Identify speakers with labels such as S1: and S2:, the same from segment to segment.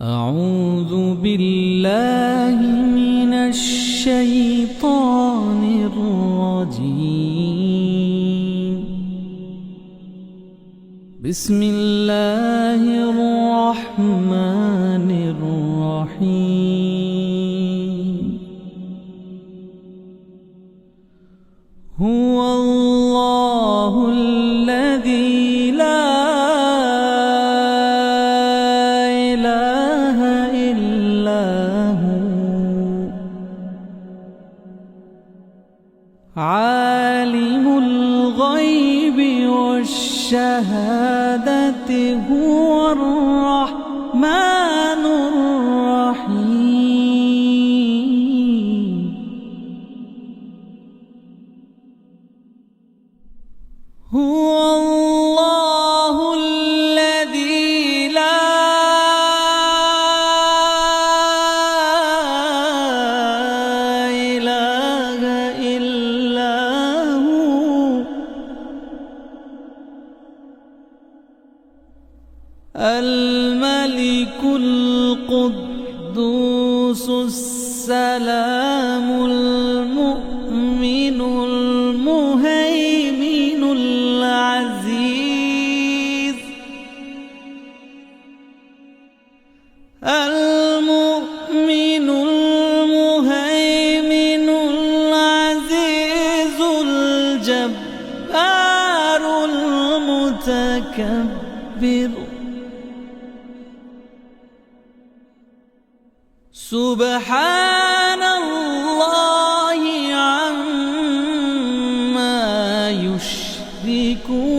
S1: أعوذ بالله من الشيطان الرجيم. بسم الله الرحمن الرحيم. هو الله الذي لا إله إلا هو عالم الغيب والشهادة هو الرحمن الرحيم. هو الله الذي لا إله إلا هو الملك القدوس السلام المؤمن المهيمن العزيز المؤمن المهيمن العزيز الجبار المتكبر. سبحان الله عما يشركون.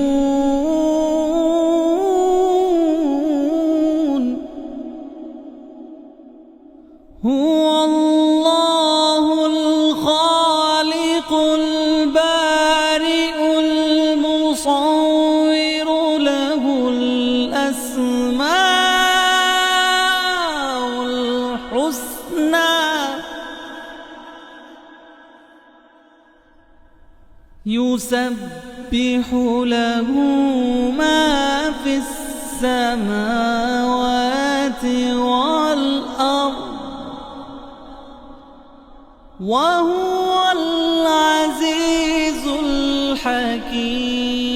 S1: هو الله الخالق البارئ المصور له الأسماء الحسنى يسبح له ما في السماوات والأرض وهو العزيز الحكيم.